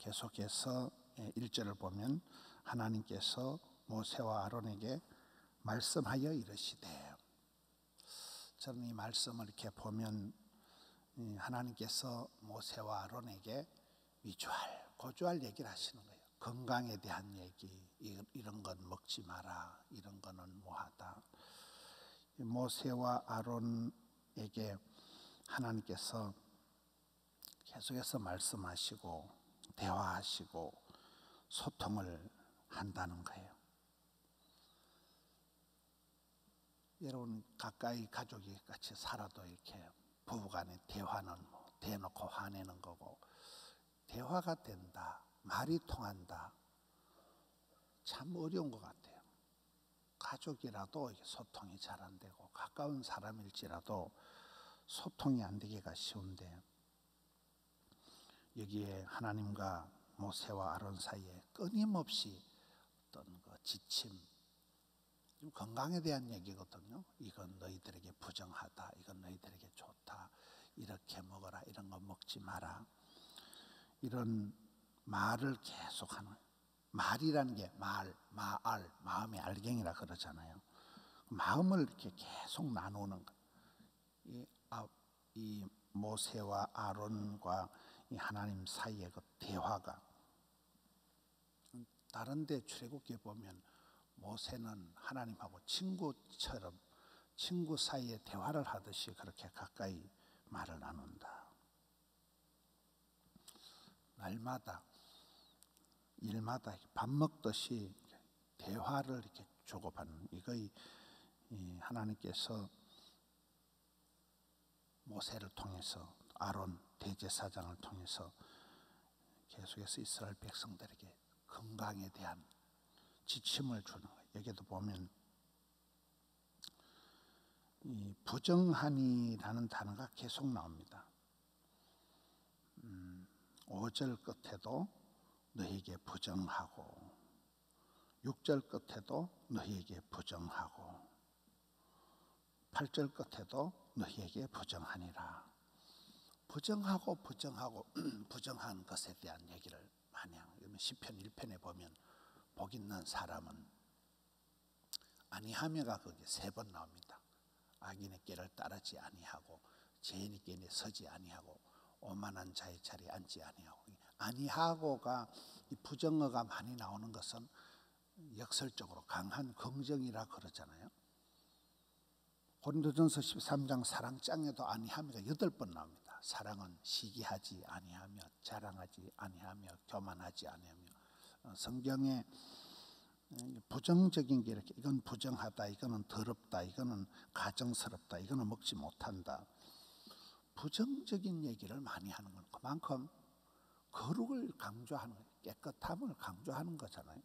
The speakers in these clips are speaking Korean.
계속해서 1절을 보면 하나님께서 모세와 아론에게 말씀하여 이르시되, 저는 이 말씀을 이렇게 보면 하나님께서 모세와 아론에게 위주할, 고주할 얘기를 하시는 거예요. 건강에 대한 얘기, 이런 건 먹지 마라, 이런 거는 뭐하다. 모세와 아론에게 하나님께서 계속해서 말씀하시고 대화하시고 소통을 한다는 거예요. 여러분, 가까이 가족이 같이 살아도 이렇게 부부간의 대화는 대놓고 화내는 거고, 대화가 된다, 말이 통한다, 참 어려운 것 같아요. 가족이라도 소통이 잘 안 되고, 가까운 사람일지라도 소통이 안 되기가 쉬운데, 여기에 하나님과 모세와 아론 사이에 끊임없이 어떤 그 지침, 건강에 대한 얘기거든요. 이건 너희들에게 부정하다, 이건 너희들에게 좋다, 이렇게 먹어라, 이런 거 먹지 마라, 이런 말을 계속하는, 말이라는 게 마알, 마음의 알갱이라 그러잖아요. 마음을 이렇게 계속 나누는 것. 이 모세와 아론과 이 하나님 사이의 그 대화가, 다른 데 출애굽기에 보면 모세는 하나님하고 친구처럼, 친구 사이에 대화를 하듯이 그렇게 가까이 말을 나눈다. 날마다 일마다 밥 먹듯이 대화를 이렇게 주고받는, 이거의 하나님께서 모세를 통해서, 아론 대제사장을 통해서 계속해서 이스라엘 백성들에게 건강에 대한 지침을 주는 거예요. 여기도 보면 이 부정하니라는 단어가 계속 나옵니다. 5절 끝에도 너희에게 부정하고, 6절 끝에도 너희에게 부정하고, 8절 끝에도 너희에게 부정하니라. 부정하고 부정한 것에 대한 얘기를 많이 하는 거예요. 시편 1편에 보면 복 있는 사람은 아니하며가 거기 3번 나옵니다. 악인의 길을 따르지 아니하고, 죄인의 길에 서지 아니하고, 오만한 자의 자리에 앉지 아니하고. 아니하고가, 이 부정어가 많이 나오는 것은 역설적으로 강한 긍정이라 그러잖아요. 고린도전서 13장 사랑장에도 아니하며가 8번 나옵니다. 사랑은 시기하지 아니하며, 자랑하지 아니하며, 교만하지 아니하며. 성경에 부정적인 게 이렇게, 이건 부정하다, 이거는 더럽다, 이거는 가정스럽다, 이거는 먹지 못한다, 부정적인 얘기를 많이 하는 건 그만큼 거룩을 강조하는 거예요. 깨끗함을 강조하는 거잖아요.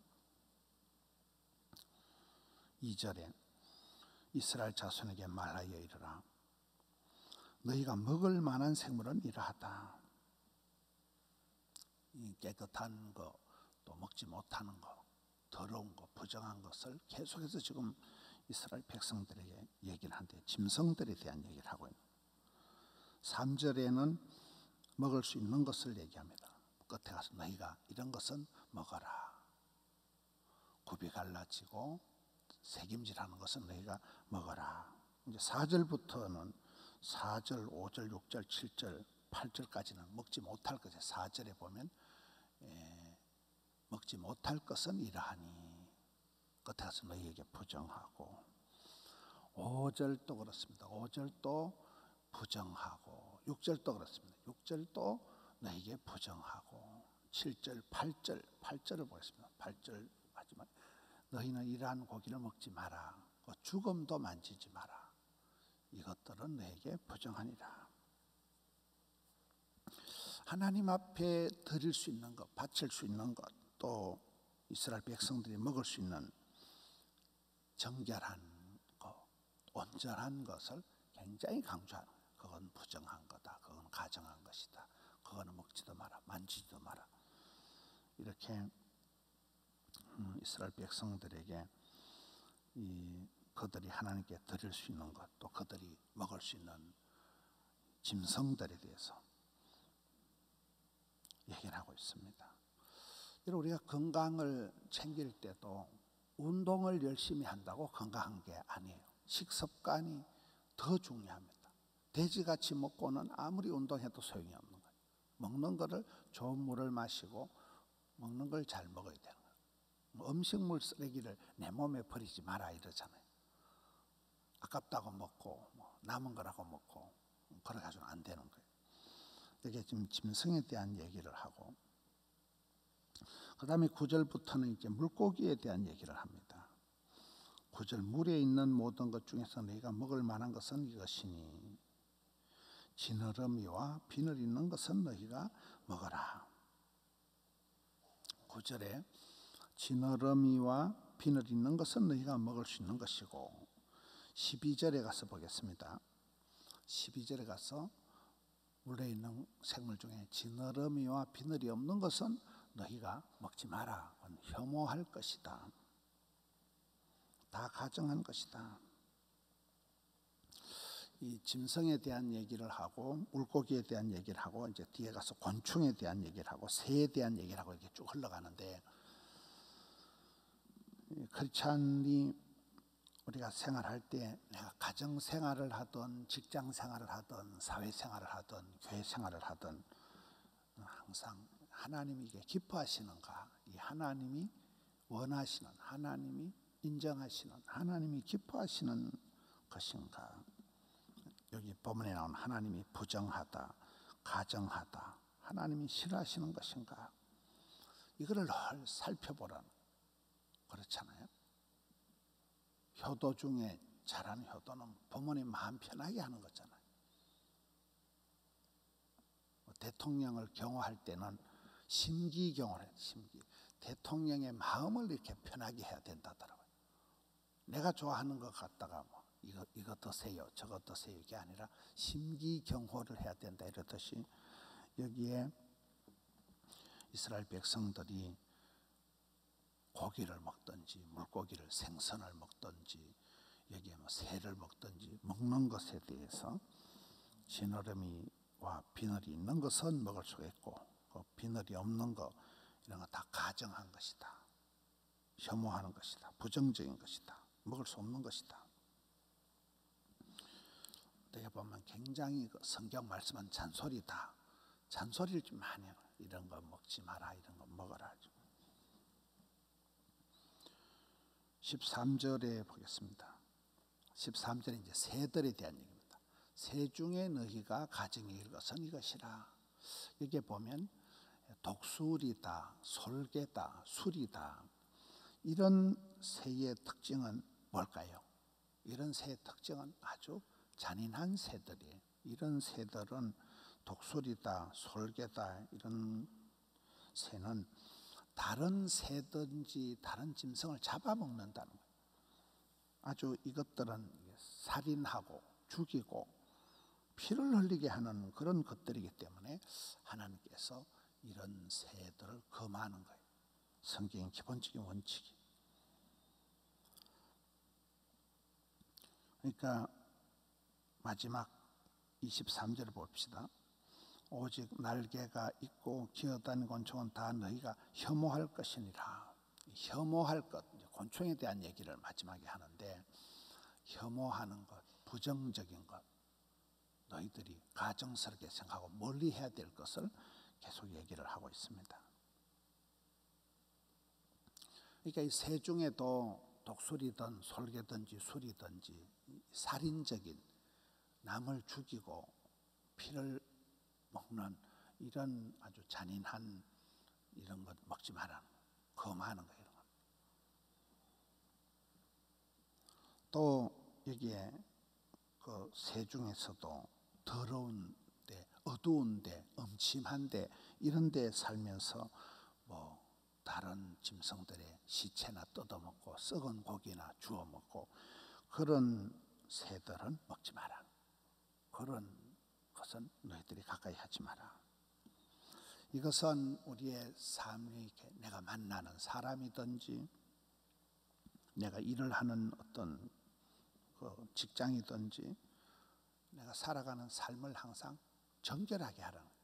2절에 이스라엘 자손에게 말하여 이르라. 너희가 먹을 만한 생물은 이러하다. 이 깨끗한 거, 또 먹지 못하는 거, 더러운 거, 부정한 것을 계속해서 지금 이스라엘 백성들에게 얘기를 하는데, 짐승들에 대한 얘기를 하고 있는. 3절에는 먹을 수 있는 것을 얘기합니다. 끝에 가서 너희가 이런 것은 먹어라. 굽이 갈라지고 새김질하는 것은 너희가 먹어라. 이제 4절부터는 4절, 5절, 6절, 7절, 8절까지는 먹지 못할 것이에요. 4절에 보면 먹지 못할 것은 이러하니, 끝에 가서 너희에게 부정하고, 5절도 그렇습니다. 5절도 부정하고, 6절도 그렇습니다. 6절도 너희에게 부정하고, 7절, 8절을 보겠습니다. 8절 마지막, 너희는 이러한 고기를 먹지 마라. 죽음도 만지지 마라. 이것들은 너에게 부정하니라. 하나님 앞에 드릴 수 있는 것, 바칠 수 있는 것, 또 이스라엘 백성들이 먹을 수 있는 정결한 것, 온전한 것을 굉장히 강조하는 거예요. 그건 부정한 거다, 그건 가정한 것이다, 그거는 먹지도 마라, 만지지도 마라. 이렇게 이스라엘 백성들에게 그들이 하나님께 드릴 수 있는 것, 또 그들이 먹을 수 있는 짐승들에 대해서 얘기를 하고 있습니다. 우리가 건강을 챙길 때도 운동을 열심히 한다고 건강한 게 아니에요. 식습관이 더 중요합니다. 돼지같이 먹고는 아무리 운동해도 소용이 없는 거예요. 먹는 거를 좋은 물을 마시고 먹는 걸 잘 먹어야 되는 거예요. 음식물 쓰레기를 내 몸에 버리지 마라 이러잖아요. 아깝다고 먹고 남은 거라고 먹고 그래가지고는 안 되는 거예요. 이게 지금 짐승에 대한 얘기를 하고, 그 다음에 9절부터는 이제 물고기에 대한 얘기를 합니다. 9절, 물에 있는 모든 것 중에서 너희가 먹을 만한 것은 이것이니 지느러미와 비늘 있는 것은 너희가 먹어라. 9절에 지느러미와 비늘 있는 것은 너희가 먹을 수 있는 것이고, 12절에 가서 보겠습니다. 12절에 가서 물에 있는 생물 중에 지느러미와 비늘이 없는 것은 너희가 먹지 마라. 혐오할 것이다. 다 가증한 것이다. 이 짐승에 대한 얘기를 하고 물고기에 대한 얘기를 하고 이제 뒤에 가서 곤충에 대한 얘기를 하고 새에 대한 얘기를 하고 이렇게 쭉 흘러가는데, 크리스찬이 우리가 생활할 때 내가 가정 생활을 하든 직장 생활을 하든 사회 생활을 하든 교회 생활을 하든 항상 하나님이 이게 기뻐하시는가, 이 하나님이 원하시는, 하나님이 인정하시는, 하나님이 기뻐하시는 것인가. 여기 본문에 나온 하나님이 부정하다, 가정하다, 하나님이 싫어하시는 것인가, 이거를 늘 살펴보라는, 그렇잖아요. 효도 중에 잘하는 효도는 부모님 마음 편하게 하는 거잖아요. 대통령을 경호할 때는 심기경호를 해요. 심기. 대통령의 마음을 이렇게 편하게 해야 된다더라고요. 내가 좋아하는 것 갖다가 이거 드세요, 저거 드세요 이게 아니라 심기경호를 해야 된다 이러듯이, 여기에 이스라엘 백성들이 고기를 먹든지 물고기를 생선을 먹든지 여기에 새를 먹든지 먹는 것에 대해서 지느러미와 비늘이 있는 것은 먹을 수 있고 비늘이 없는 것 이런 거 다 가정한 것이다, 혐오하는 것이다, 부정적인 것이다, 먹을 수 없는 것이다. 어떻게 보면 굉장히 성경 말씀은 잔소리다, 잔소리를 좀 많이 해요. 이런 거 먹지 마라, 이런 거 먹어라. 13절에 보겠습니다. 13절에 이제 새들에 대한 얘기입니다. 새 중에 너희가 가증히 여길 것은 이것이라. 여기에 보면 독수리다, 솔개다, 수리다, 이런 새의 특징은 뭘까요? 이런 새의 특징은 아주 잔인한 새들이에요. 이런 새들은 독수리다, 솔개다, 이런 새는 다른 새든지 다른 짐승을 잡아먹는다는 거예요. 아주 이것들은 살인하고 죽이고 피를 흘리게 하는 그런 것들이기 때문에 하나님께서 이런 새들을 금하는 거예요. 성경의 기본적인 원칙이. 그러니까 마지막 23절을 봅시다. 오직 날개가 있고 기어다니는 곤충은 다 너희가 혐오할 것이니라. 혐오할 것, 곤충에 대한 얘기를 마지막에 하는데, 혐오하는 것, 부정적인 것, 너희들이 가정스럽게 생각하고 멀리 해야 될 것을 계속 얘기를 하고 있습니다. 그러니까 이 새 중에도 독수리든 솔개든지 수리든지 살인적인, 남을 죽이고 피를 먹는 이런 아주 잔인한 이런 것 먹지 말라는 거예요. 금하는 거예요. 이런 것. 또 여기에 그 새 중에서도 더러운 데, 어두운 데, 음침한 데, 이런 데 살면서 다른 짐승들의 시체나 뜯어먹고 썩은 고기나 주워 먹고 그런 새들은 먹지 마라. 그런 것은 너희들이 가까이 하지 마라. 이것은 우리의 삶이 내가 만나는 사람이든지 내가 일을 하는 어떤 그 직장이든지 내가 살아가는 삶을 항상 정결하게 하라는 거예요.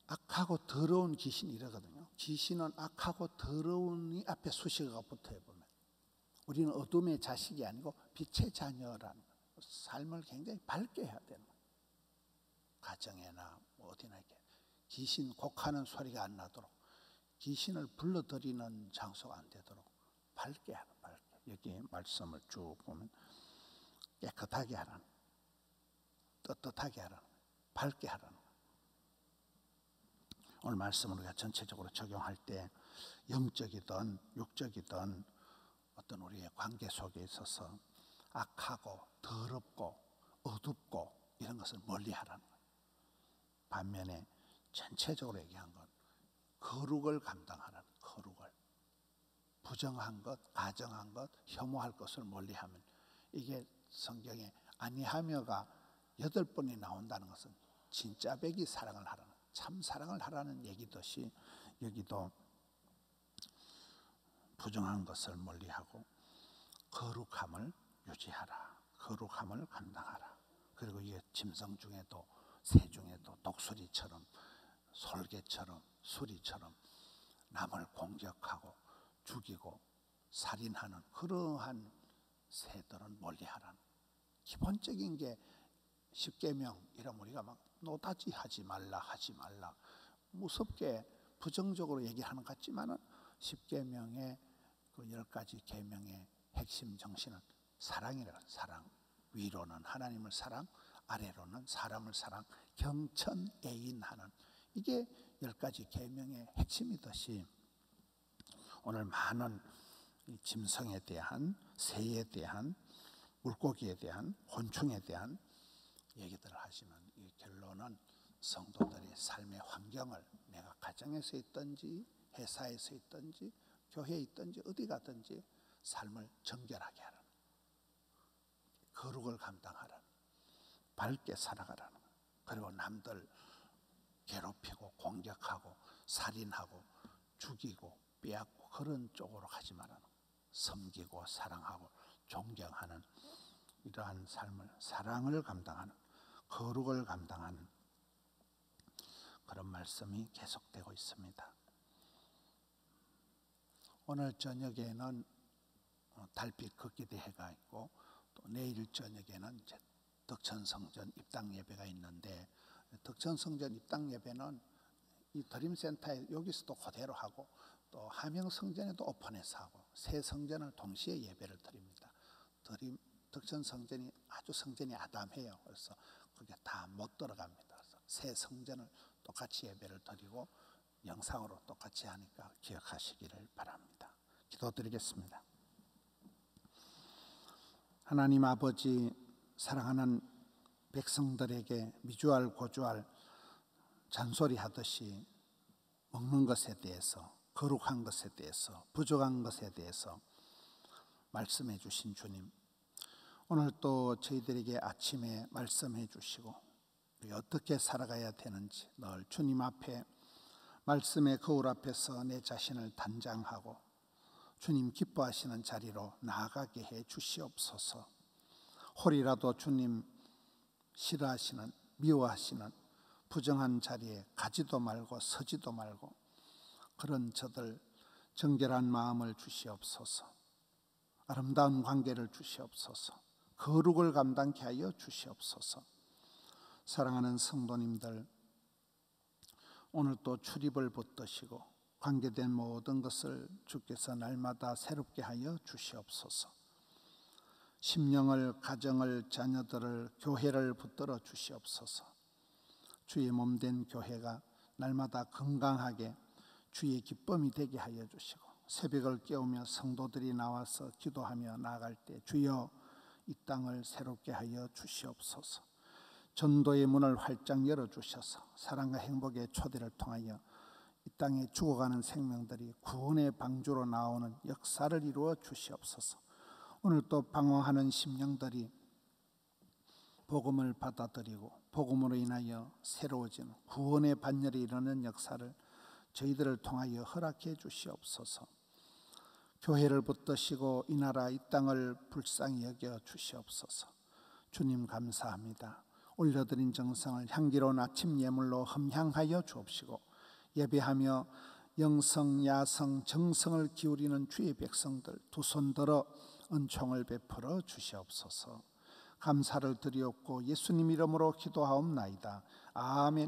악하고 더러운 귀신이 이러거든요. 귀신은 악하고 더러운이 앞에 수식어가 붙어요. 보면 우리는 어둠의 자식이 아니고 빛의 자녀라는 거예요. 삶을 굉장히 밝게 해야 되는 거예요. 가정에나 어디나 이렇게 귀신 곡하는 소리가 안 나도록, 귀신을 불러들이는 장소가 안 되도록 밝게 하는, 밝게. 여기 말씀을 쭉 보면 깨끗하게 하라는, 떳떳하게 하라는, 밝게 하라는. 오늘 말씀을 우리가 전체적으로 적용할 때 영적이든 육적이든 어떤 우리의 관계 속에 있어서 악하고 더럽고 어둡고 이런 것을 멀리하라는 거예요. 반면에 전체적으로 얘기한 건 거룩을 감당하라는, 거룩을. 부정한 것, 가정한 것, 혐오할 것을 멀리하면, 이게 성경에 아니하며가 8번이 나온다는 것은 진짜 백이 사랑을 하라는, 참 사랑을 하라는 얘기듯이 여기도 부정한 것을 멀리하고 거룩함을 유지하라, 거룩함을 감당하라. 그리고 이게 짐승 중에도 새 중에도 독수리처럼 솔개처럼 수리처럼 남을 공격하고 죽이고 살인하는 그러한 새들은 멀리하라는, 기본적인 게 십계명. 이러면 우리가 막 노다지 하지 말라 무섭게 부정적으로 얘기하는 것 같지만은 십계명의 그 10가지 계명의 핵심 정신은 사랑이라. 사랑. 위로는 하나님을 사랑, 아래로는 사람을 사랑, 경천애인하는, 이게 10가지 계명의 핵심이듯이 오늘 많은 짐승에 대한, 새에 대한, 물고기에 대한, 곤충에 대한 얘기들을 하시면 이 결론은 성도들의 삶의 환경을, 내가 가정에서 있든지 회사에서 있든지 교회에 있든지 어디 가든지 삶을 정결하게 하라는, 거룩을 감당하라는, 밝게 살아가라는, 그리고 남들 괴롭히고 공격하고 살인하고 죽이고 빼앗고 그런 쪽으로 가지 말라는, 섬기고 사랑하고 존경하는 이러한 삶을, 사랑을 감당하는, 거룩을 감당하는 그런 말씀이 계속되고 있습니다. 오늘 저녁에는 달빛 걷기대회가 있고, 또 내일 저녁에는 이제 덕천성전 입당 예배가 있는데, 덕천성전 입당 예배는 이 드림센터에 여기서도 그대로 하고, 또 함영성전에도 오픈해서 하고, 새 성전을 동시에 예배를 드립니다. 덕천성전이 아주 성전이 아담해요. 그래서 그게 다 못 들어갑니다. 그래서 새 성전을 똑같이 예배를 드리고 영상으로 똑같이 하니까 기억하시기를 바랍니다. 기도드리겠습니다. 하나님 아버지, 사랑하는 백성들에게 미주알 고주알 잔소리하듯이 먹는 것에 대해서, 거룩한 것에 대해서, 부족한 것에 대해서 말씀해 주신 주님, 오늘 또 저희들에게 아침에 말씀해 주시고 어떻게 살아가야 되는지 늘 주님 앞에, 말씀의 거울 앞에서 내 자신을 단장하고 주님 기뻐하시는 자리로 나아가게 해 주시옵소서. 홀이라도 주님 싫어하시는, 미워하시는 부정한 자리에 가지도 말고 서지도 말고 그런 저들 정결한 마음을 주시옵소서. 아름다운 관계를 주시옵소서. 거룩을 감당케 하여 주시옵소서. 사랑하는 성도님들, 오늘 또 출입을 붙드시고 관계된 모든 것을 주께서 날마다 새롭게 하여 주시옵소서. 심령을, 가정을, 자녀들을, 교회를 붙들어 주시옵소서. 주의 몸된 교회가 날마다 건강하게 주의 기쁨이 되게 하여 주시고, 새벽을 깨우며 성도들이 나와서 기도하며 나아갈 때 주여 이 땅을 새롭게 하여 주시옵소서. 전도의 문을 활짝 열어주셔서 사랑과 행복의 초대를 통하여 이 땅에 죽어가는 생명들이 구원의 방주로 나오는 역사를 이루어 주시옵소서. 오늘 또 방황하는 심령들이 복음을 받아들이고 복음으로 인하여 새로워지는 구원의 반열에 이르는 역사를 저희들을 통하여 허락해 주시옵소서. 교회를 붙드시고 이 나라 이 땅을 불쌍히 여겨 주시옵소서. 주님 감사합니다. 올려드린 정성을 향기로운 아침 예물로 흠향하여 주옵시고 예배하며 영성, 야성, 정성을 기울이는 주의 백성들 두 손 들어 은총을 베풀어 주시옵소서. 감사를 드리옵고 예수님 이름으로 기도하옵나이다. 아멘.